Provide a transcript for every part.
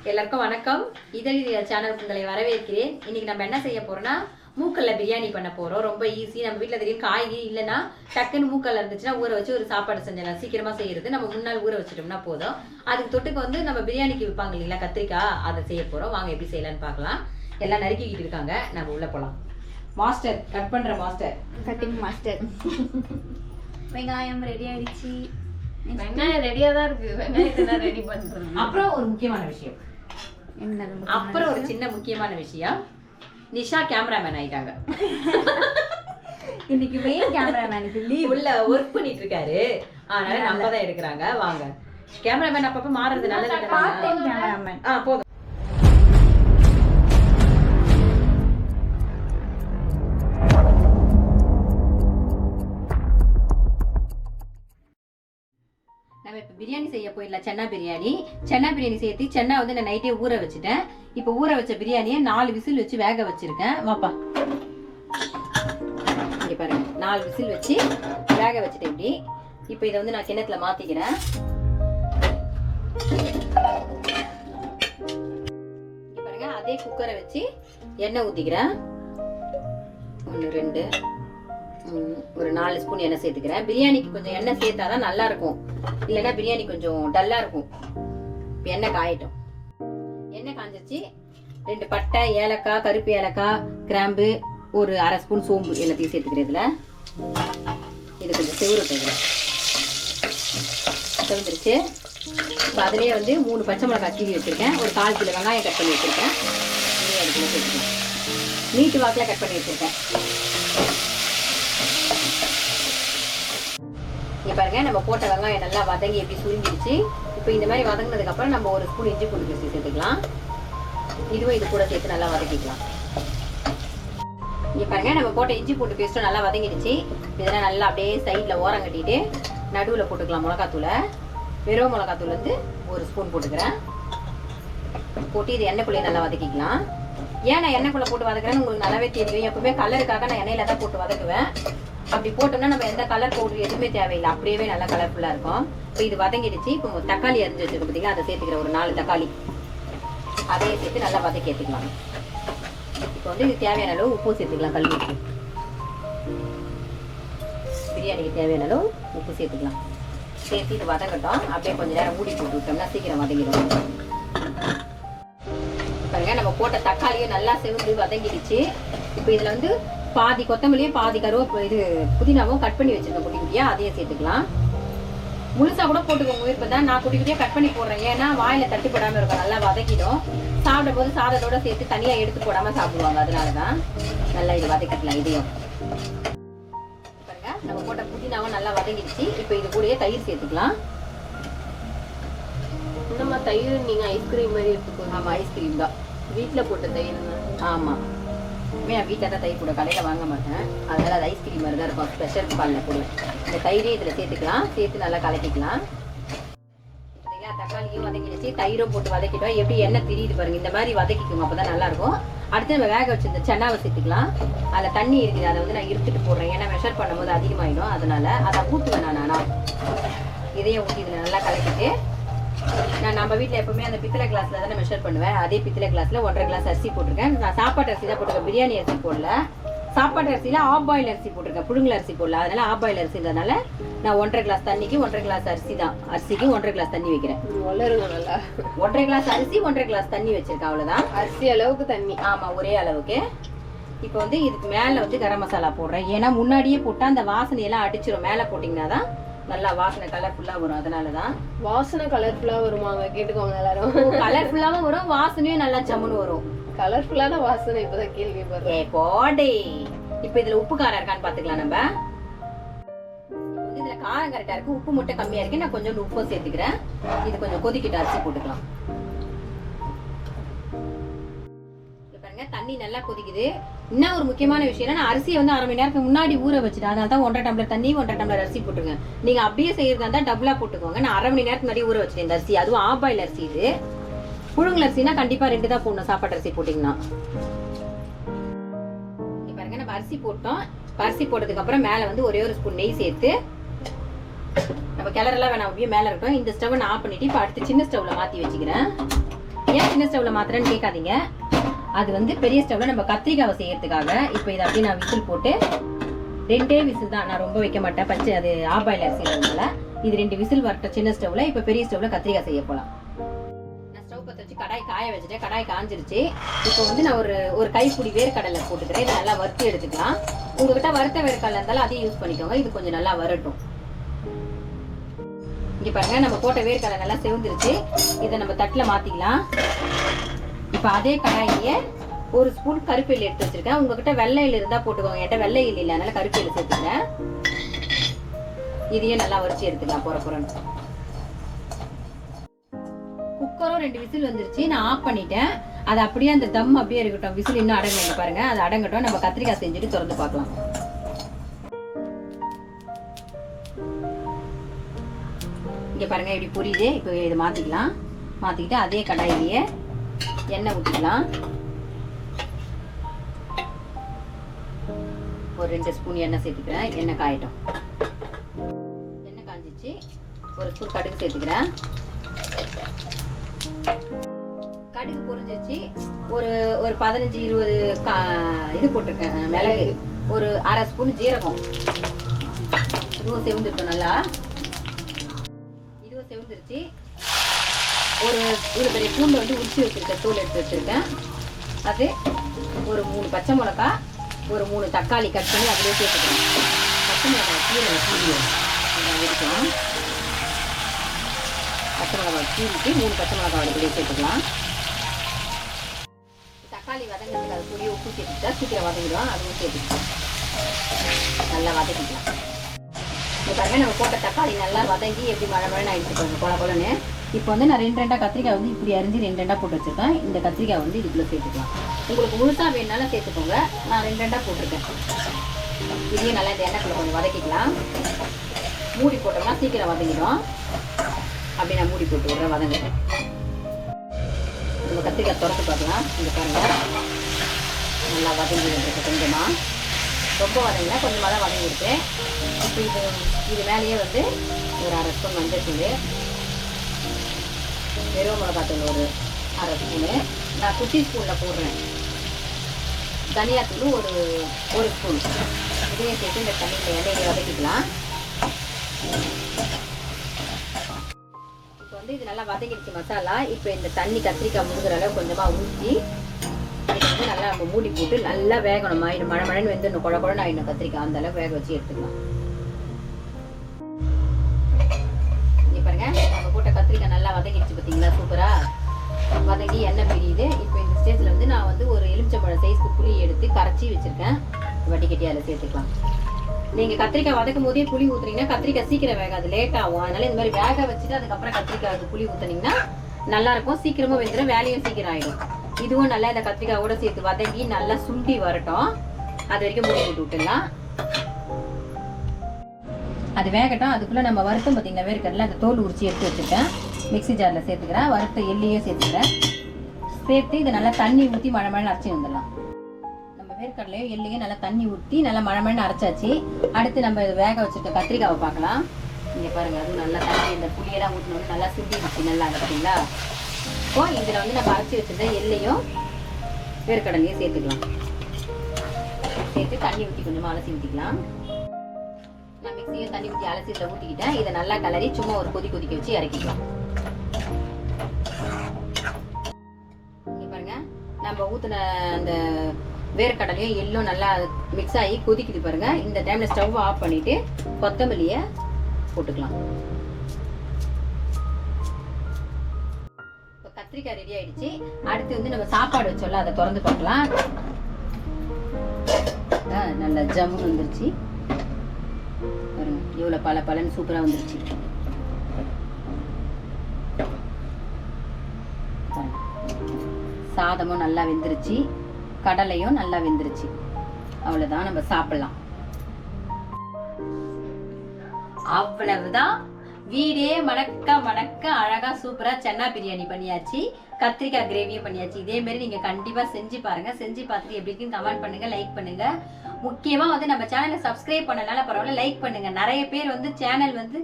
எல்லாருக்கும் வணக்கம். இதழில் சேனலுக்கு உங்களை வரவேற்கிறேன். இன்னைக்கு நம்ம என்ன செய்ய போறோம்னா மூக்கல்ல பிரியாணி பண்ண போறோம். ரொம்ப ஈஸி. நம்ம வீட்டில் திடீர்னு காய்கறி இல்லைன்னா டக்குன்னு மூக்கல்ல இருந்துச்சுன்னா ஊற வச்சு ஒரு சாப்பாடு செஞ்சிடலாம். சீக்கிரமா செய்யறது. நம்ம முன்னாள் ஊற வச்சுட்டோம்னா போதும். அதுக்கு தொட்டுக்கு வந்து நம்ம பிரியாணிக்கு விற்பாங்க இல்லைங்களா கத்திரிக்காய், அதை செய்ய போறோம். வாங்க எப்படி செய்யலாம்னு பார்க்கலாம். எல்லாம் நறுக்கிக்கிட்டு இருக்காங்க, நம்ம உள்ள போலாம். மாஸ்டர் கட் பண்ற மாஸ்டர், கட்டிங் மாஸ்டர். வெங்காயம் ரெடி ஆயிடுச்சு. வெங்காயம் ரெடியா தான் இருக்கு. வெங்காயத்தை ரெடி பண்றோம். அப்புறம் ஒரு முக்கியமான விஷயம், அப்புறம் ஒரு சின்ன முக்கியமான விஷயம், நிஷா கேமராமேன் ஆயிட்டாங்க. இன்னைக்கு மெயின் கேமராமேனுக்கு லீவ். உள்ள ஒர்க் பண்ணிட்டு இருக்காரு, அதனால நம்ம தான் எடுக்கிறாங்க. வாங்க, கேமராமேன் அப்பப்ப மாறுறது நல்லது. Part time cameraman. போதும். நம்ம இப்போ பிரியாணி செய்ய போயிடலாம். சென்னா பிரியாணி சேர்த்து சென்னா வந்து நான் நைட்டே ஊற வச்சுட்டேன். இப்போ ஊற வச்ச பிரியாணியை 4 விசில் வச்சு வேக வச்சிருக்கேன். வாப்பா இங்கே பாருங்க, 4 விசில் வச்சு வேக வச்சுட்டேன். இப்படி இப்போ இதை வந்து நான் கிணத்துல மாத்திக்கிறேன். இங்கே பாருங்க, அதே குக்கரை வச்சு எண்ணெய் ஊற்றிக்கிறேன். 1 2 ஒரு 4 ஸ்பூன் எண்ணெய் சேர்த்துக்கிறேன். பிரியாணிக்கு கொஞ்சம் எண்ணெய் சேர்த்தாதான் நல்லா இருக்கும், இல்லைன்னா பிரியாணி கொஞ்சம் டல்லா இருக்கும். எண்ணெய் காயட்டும். எண்ணெய் காஞ்சிச்சு. 2 பட்டை, ஏலக்காய், கருப்பு ஏலக்காய், கிராம்பு, ஒரு 1/2 ஸ்பூன் சோம்பு எல்லாத்தையும் சேர்த்துக்கிறேன். இது கொஞ்சம் செவந்துருச்சு. இப்போ அதுலேயே வந்து 3 பச்சை மிளகாய் கீறி வச்சிருக்கேன். ஒரு 1/4 கிலோ வெங்காயம் கட் பண்ணி வச்சிருக்கேன். நீட்டு வாக்கில் கட் பண்ணி வச்சிருக்கேன். இங்க பாருங்க, நம்ம போட்ட வெங்காயம் நல்லா வதங்கி எப்படி சுருங்கிடுச்சு. இப்போ இந்த மாதிரி வதங்கினதுக்கு அப்புறம் நம்ம 1 ஸ்பூன் இஞ்சி பூண்டு பேஸ்ட் சேர்த்துக்கலாம். இதுவும் இது கூட சேர்த்து நல்லா வதக்கிக்கலாம். இங்க பாருங்க, நம்ம போட்ட இஞ்சி பூண்டு பேஸ்ட்டும் நல்லா வதங்கிடுச்சு. இதெல்லாம் நல்லா அப்படியே சைட்ல ஓரம் கட்டிட்டு நடுவில் போட்டுக்கலாம். மிளகாத்தூளை, வெறும் மிளகாத்தூள் வந்து 1 ஸ்பூன் போட்டுக்கிறேன். போட்டு இது எண்ணெய்க்குள்ளேயே நல்லா வதக்கிக்கலாம். ஏன் நான் எண்ணெய்க்குள்ள போட்டு வதக்குறேன்னு உங்களுக்கு நல்லாவே தெரியும். எப்பவுமே கலருக்காக நான் எண்ணெயில தான் போட்டு வதக்குவேன். அப்படி போட்டோம்னா நம்ம எந்த கலர் பவுடர் எதுவுமே தேவையில்லை, அப்படியே நல்லா கலர்ஃபுல்லா இருக்கும். இப்போ இது வதங்கிடுச்சு. இப்போ தக்காளி அரிஞ்சு வச்சிருக்கோம் பார்த்தீங்களா, அதை சேர்த்துக்கிறேன். ஒரு 4 தக்காளி அதையே சேர்த்து நல்லா வதக்கி எடுத்துக்கலாம். இப்போ வந்து இது தேவையான அளவு உப்பு சேர்த்துக்கலாம். கல்வி உப்பு, பிரியாணிக்கு தேவையான அளவு உப்பு சேர்த்துக்கலாம். சேர்த்து இது வதங்கட்டும். அப்படியே கொஞ்ச நேரம் மூடி போட்டு விட்டோம்னா சீக்கிரம் வதங்கிடும். பாருங்க, நம்ம போட்ட தக்காளியும் நல்லா செவந்து வதங்கிடுச்சு. இப்போ இதுல வந்து பாதி கொத்தமல்லியும் பாதி இது புதினாவும் கட் பண்ணி வச்சிருக்கேன் குட்டி குட்டியா, அதையும் சேர்த்துக்கலாம். முழுசா கூட போட்டுக்கோங்க. இப்பதான் நான் குட்டி குட்டியா கட் பண்ணி போடுறேன், ஏன்னா வாயில தட்டுப்படாம இருக்கும். நல்லா வதக்கிடும். சாப்பிடும் போது சாதத்தோட சேர்த்து தனியா எடுத்து போடாம சாப்பிடுவாங்க, அதனாலதான் நல்லா இது வதக்கிக்கலாம். இதையும் பாருங்க, நம்ம போட்ட புதினாவும் நல்லா வதங்கிடுச்சு. இப்போ இது கூடயே தயிர் சேர்த்துக்கலாம். நம்ம தயிர் நீங்க ஐஸ்கிரீம் மாதிரி எடுத்துக்கோங்க. ஆமா, ஐஸ்கிரீம் தான், வீட்டுல போட்ட தயிர் தான். ஆமா, வீட்டில் தான் தயிர் கூட கடையில் வாங்க மாட்டேன், அதனால அது ஐஸ்கிரீம் மாதிரி தான் இருக்கும். ஸ்பெஷல் பாலில் போடுவேன். இந்த தயிரே இதில் சேர்த்துக்கலாம். சேர்த்து நல்லா கலக்கிக்கலாம். பார்த்தீங்களா, தக்காளியும் வதக்கிடுச்சு, தயிரும் போட்டு வதக்கிட்டோம். எப்படி எண்ணெய் திரியுது பாருங்க. இந்த மாதிரி வதக்கிக்கோங்க, அப்போ தான் நல்லா இருக்கும். அடுத்து நம்ம வேக வச்சிருந்த சென்னாவை சேர்த்துக்கலாம். அதில் தண்ணி இருக்குது, அதை வந்து நான் இருத்துட்டு போடுறேன், ஏன்னா மெஷர் பண்ணும்போது அதிகமாகிடும். அதனால அதை ஊற்றுவேன் நான். இதையும் ஊற்றி இதில் நல்லா கலக்கிட்டு, நான் நம்ம வீட்டில் எப்பவுமே அந்த பித்தளை கிளாஸ்ல தானே மெஷர் பண்ணுவேன். அதே பித்தளை கிளாஸ்ல 1.5 கிளாஸ் அரிசி போட்டிருக்கேன். நான் சாப்பாட்டு அரிசி தான் போட்டிருக்கேன், பிரியாணி அரிசி போடல. சாப்பாட்டு அரிசியில ஆஃப் பாயில் அரிசி போட்டிருக்கேன், புழுங்கல் அரிசி போடல. அதனால ஆஃப் பாயில் அரிசின்றதுனால நான் 1.5 கிளாஸ் தண்ணிக்கு 1.5 கிளாஸ் அரிசி தான். அரிசிக்கு 1.5 கிளாஸ் தண்ணி வைக்கிறேன். நல்லா 1.5 கிளாஸ் அரிசி 1.5 கிளாஸ் தண்ணி வச்சிருக்கேன், அவ்வளவுதான். அரிசி அளவுக்கு தண்ணி. ஆமா, ஒரே அளவுக்கு. இப்போ வந்து இதுக்கு மேல வந்து கரம் மசாலா போடுறேன், ஏன்னா முன்னாடியே போட்டா அந்த வாசனையெல்லாம் அடிச்சிடும். மேல போட்டீங்கன்னா தான் நல்லா வாசனை கலர்ஃபுல்லா வரும். அதனாலதான் வாசனை கலர்ஃபுல்லா வருமாங்க, கேட்டுக்கோங்க எல்லாரும். கலர்ஃபுல்லாவும் வரும், வாசனையும் நல்லா ஜம்முன்னு வரும். கலர்ஃபுல்லான வாசனை இப்பதான் கேள்விப்படுறேன். இப்ப இதுல உப்பு காரம் இருக்கான்னு பாத்துக்கலாம். நம்ம இதுல காரம் கரெக்டா இருக்கு, உப்பு மட்டும் கம்மியா இருக்கு. நான் கொஞ்சம் உப்பு சேர்த்துக்கிறேன். இது கொஞ்சம் கொதிக்கிட்டு அரிசி போட்டுக்கலாம். தண்ணி நல்லா கொதிக்குது. இன்னும் ஒரு முக்கியமான விஷயம், நான் அரிசியை வந்து 1/2 மணி நேரத்துக்கு முன்னாடி ஊற வச்சுட்டேன். அதனால தான் 1.5 டம்ளர் தண்ணி 1.5 டம்ளர் அரிசி போட்டுருங்க. நீங்க அப்படியே செய்யறதா இருந்தா டபுளா போட்டுக்கோங்க. நான் 1/2 மணி நேரத்துக்கு முன்னாடி ஊற வச்சுட்டேன் இந்த அரிசி. அதுவும் ஆஃப் பாயில் அரிசி. இது புழுங்கல் அரிசினா கண்டிப்பா 2 தான் போடணும், சாப்பாட்டு அரிசி போட்டீங்கன்னா. பாருங்க, நம்ம அரிசி போட்டோம். அரிசி போட்டதுக்கு அப்புறம் மேல வந்து ஒரே ஒரு ஸ்பூன் நெய் சேர்த்து நம்ம கிளறலாம் வேணாம், அப்படியே மேல இருக்கட்டும். இந்த ஸ்டவ் நான் ஆஃப் பண்ணிட்டு இப்ப அடுத்து சின்ன ஸ்டவ்ல மாத்தி வச்சுக்கிறேன். ஏன் சின்ன ஸ்டவ்ல மாத்திரன்னு கேட்காதீங்க. அது வந்து பெரிய ஸ்டவ்ல நம்ம கத்திரிக்காவை செய்யறதுக்காக. இப்போ இதை அப்படியே நான் விசில் போட்டு 2 விசில் தான், நான் ரொம்ப வைக்க மாட்டேன், பச்சை அது ஆஃப் பாயில் அரிசினால. இது 2 விசில் வரட்டும் சின்ன ஸ்டவ்ல. இப்போ பெரிய ஸ்டவ்ல கத்திரிக்காய் செய்ய போகலாம். நான் ஸ்டவ் பற்ற வச்சு கடாய் காய வச்சுட்டேன். கடாய் காஞ்சிருச்சு. இப்போ வந்து நான் ஒரு கைப்பிடி வேர்க்கடலை போட்டுக்கிறேன். இதை நல்லா வறுத்து எடுத்துக்கலாம். உங்ககிட்ட வறுத்த வேர்க்கடலை இருந்தாலும் அதையும் யூஸ் பண்ணிக்கோங்க. இது கொஞ்சம் நல்லா வரட்டும். இங்க பாருங்க, நம்ம போட்ட வேர்க்கடலை நல்லா செவந்துருச்சு. இதை நம்ம தட்டில் மாத்திக்கலாம். இப்போ அதே கடாயிலேயே 1 ஸ்பூன் கருப்பெல்லு எடுத்து வச்சிருக்கேன். உங்ககிட்ட வெள்ளை எள்ளு இருந்தா போட்டுக்கோங்க. என்கிட்ட வெள்ளை எள்ளு இல்லை, அதனால கருப்பெல்லு சேர்த்துக்கிறேன். இதையே நல்லா வறுத்து எடுத்துக்கலாம். பொறன்னு குக்கரும் 2 விசில் வந்துருச்சு. நான் ஆஃப் பண்ணிட்டேன். அது அப்படியே அந்த தம் அப்படியே இருக்கட்டும். விசில் இன்னும் அடங்க பாருங்க, அது அடங்கட்டும். நம்ம கத்திரிக்காய் செஞ்சுட்டு திறந்து பார்க்கலாம். இங்க பாருங்க இப்படி புரியுது. இப்போ இதை மாத்திக்கலாம். மாத்திக்கிட்டு அதே கடாயிலேயே எண்ணெய் ஊற்றிக்கலாம். ஒரு 2 ஸ்பூன் எண்ணெய் சேர்த்துக்கிறேன். எண்ணெய் காயட்டும். எண்ணெய் காஞ்சிச்சு. 1 ஸ்பூன் கடுகு சேர்த்துக்கிறேன். கடுகு பொரிஞ்சிச்சு. ஒரு 15-20 இது போட்டிருக்கேன் மிளகு. ஒரு 1/2 ஸ்பூன் ஜீரகம். இதுவும் செவந்துட்டோம். நல்லா இதுவும் செவந்துருச்சு. ஒரு பெரிய பூண்டு வந்து உரிச்சு வச்சிருக்கேன், தூள் எடுத்து வச்சிருக்கேன். அது ஒரு 3 பச்சை மிளகா, ஒரு 3 தக்காளி கட் பண்ணி அதிலே சேர்த்துக்கலாம். பச்சை மிளகாய் கீரை இருக்கும். பச்சை மிளகாய் கீரிக்கு 3 பச்சை மிளகாய் அதிலே சேர்த்துக்கலாம். தக்காளி வதங்கிறதுக்கு அது புளிய உப்பு சேர்த்துட்டா சீக்கிரம் வதங்கிடும். அதுவும் சேர்த்துக்கலாம். நல்லா வதக்கிக்கலாம். இப்போ பாருங்க, நம்ம போட்ட தக்காளி நல்லா வதங்கி எப்படி மழை ஆயிடுச்சு கொல கொலன்னு. இப்போ வந்து நான் 2 கத்திரிக்காய் வந்து இப்படி அரிஞ்சு 2 போட்டு வச்சிருக்கேன். இந்த கத்திரிக்காய் வந்து இதுக்குள்ள சேர்த்துக்கலாம். உங்களுக்கு முழுசா வேணுனாலும் சேர்த்துக்கோங்க. நான் 2 போட்டிருக்கேன். இதையும் நல்லா இந்த எண்ணெய்க்குள்ள கொஞ்சம் வதக்கிக்கலாம். மூடி போட்டோம்னா சீக்கிரம் வதங்கிடும். அப்படி நான் மூடி போட்டு விடுறேன், வதங்குறேன். நம்ம கத்திரிக்காய் திறந்து பார்க்கலாம். இங்கே பாருங்க, நல்லா வதங்கி வந்துருக்கு. கொஞ்சமா ரொம்ப வதங்கினா கொஞ்சமாக தான் வதங்கிருக்கு. இப்போ இது மேலேயே வந்து ஒரு 1/2 ஸ்பூன் மஞ்சள், வெறும் மிளகாத்தூள் ஒரு 1/2 ஸ்பூனு, நான் குட்டி ஸ்பூனில் போடுறேன். தனியாத்தூள் ஒரு ஸ்பூன். இதையும் சேர்த்து இந்த தண்ணியில் எண்ணெயை வதக்கிக்கலாம். இப்போ வந்து இது நல்லா வதங்கிடுச்சு மசாலா. இப்போ இந்த தண்ணி கத்திரிக்காய் முழுகிற அளவு கொஞ்சமாக ஊற்றி இது வந்து நல்லா நம்ம மூடி போட்டு நல்லா வேகணும். மழைன்னு வந்து இன்னும் குழன்னு ஆயிடும் கத்திரிக்காய். அந்த அளவு வேக வச்சு எடுத்துக்கலாம். இங்கே பாருங்க, நம்ம போட்ட கத்திரிக்காய் நல்லா வதங்கிடுச்சு பார்த்தீங்களா? சூப்பரா வதங்கி எண்ணெய் பிரியுது. இப்போ இந்த ஸ்டேஜில் வந்து நான் வந்து ஒரு எலுமிச்சம்பழம் சைஸ்க்கு புளி எடுத்து கரைச்சி வச்சிருக்கேன். வடிகட்டி அதில் சேர்த்துக்கலாம். நீங்கள் கத்திரிக்காய் வதக்கும் போதே புளி ஊற்றுனீங்கன்னா கத்திரிக்காய் சீக்கிரம் வேகாது, லேட் ஆகும். அதனால இந்த மாதிரி வேக வச்சுட்டு அதுக்கப்புறம் கத்திரிக்காய் புளி ஊற்றுனீங்கன்னா நல்லா இருக்கும். சீக்கிரமாக வெந்துடும், வேலையும் சீக்கிரம் ஆகிடும். இதுவும் நல்லா இந்த கத்திரிக்காயோட சேர்த்து வதங்கி நல்லா சுண்டி வரட்டும். அது வரைக்கும் மூடி போட்டு விட்டுடலாம். அது வேகட்டும். அதுக்குள்ள நம்ம வருத்தம் பார்த்தீங்கன்னா வேர்க்கடலை அந்த தோல் உரிச்சி எடுத்து வச்சுருக்கேன். மிக்ஸி ஜாரில் சேர்த்துக்கிறேன். வறுத்த எள்ளையே சேர்த்துக்கிறேன். சேர்த்து இதை நல்லா தண்ணி ஊற்றி மழை அரைச்சி வந்துடலாம். நம்ம வேர்க்கடலையும் எள்ளையும் நல்லா தண்ணி ஊற்றி நல்லா மழை அரைச்சாச்சு. அடுத்து நம்ம இதை வேக வச்சுருக்க கத்திரிக்காவை பார்க்கலாம். இங்கே பாருங்கள், அதுவும் நல்லா தண்ணி இந்த புளியெல்லாம் ஊற்றினோன்னு நல்லா சுண்டிடுச்சு. நல்லா பார்த்தீங்களா? இப்போ இதில் வந்து நம்ம அரைச்சி வச்சுருந்த எள்ளையும் வேர்க்கடலையும் சேர்த்துக்கலாம். சேர்த்து தண்ணி ஊற்றி கொஞ்சமாக அலசி ஊற்றிக்கலாம். நான் மிக்ஸியும் தண்ணி ஊற்றி அலசி இதில் ஊற்றிக்கிட்டேன். இதை நல்லா கலரி சும்மா ஒரு கொதிக்க வச்சு இறக்கிக்கலாம். இங்கே பாருங்க, நம்ம ஊற்றின அந்த வேர்க்கடலையும் எள்ளும் நல்லா மிக்ஸ் ஆகி கொதிக்குது பாருங்க. இந்த டைமில் ஸ்டவ் ஆஃப் பண்ணிவிட்டு கொத்தமல்லியை போட்டுக்கலாம். இப்போ கத்திரிக்காய் ரெடி ஆயிடுச்சு. அடுத்து வந்து நம்ம சாப்பாடு வச்சோம்ல, அதை திறந்து பார்க்கலாம். நல்லா ஜம்முன்னு வந்துருச்சு பாருங்க. இவ்வளோ பலன்னு சூப்பராக வந்துருச்சு. சாதமும் நல்லா வெந்துருச்சு, கடலையும் நல்லா வெந்துருச்சு. அவ்வளவுதான், நம்ம சாப்பிடலாம். அவ்வளவுதான், வீடே மணக்க அழகா சூப்பரா சென்னா பிரியாணி பண்ணியாச்சு, கத்திரிக்காய் கிரேவியும் பண்ணியாச்சு. இதே மாதிரி நீங்க கண்டிப்பா செஞ்சு பாருங்க. செஞ்சு பார்த்துட்டு எப்படி இருக்குன்னு கமெண்ட் பண்ணுங்க, லைக் பண்ணுங்க. முக்கியமாக வந்து நம்ம சேனலை சப்ஸ்கிரைப் பண்ணனால பரவாயில்ல, லைக் பண்ணுங்க. நிறைய பேர் வந்து சேனல் வந்து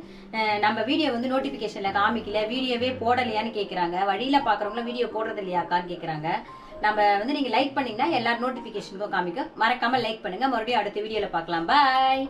நம்ம வீடியோ வந்து நோட்டிஃபிகேஷனில் காமிக்கல, வீடியோவே போடலையான்னு கேட்குறாங்க. வழியில் பார்க்குறவங்களும் வீடியோ போடுறது இல்லையாக்கான்னு கேட்குறாங்க. நம்ம வந்து நீங்கள் லைக் பண்ணிங்கன்னா எல்லாரும் நோட்டிஃபிகேஷனுக்கும் காமிக்கும். மறக்காமல் லைக் பண்ணுங்கள். மறுபடியும் அடுத்த வீடியோவில் பார்க்கலாம். பாய்.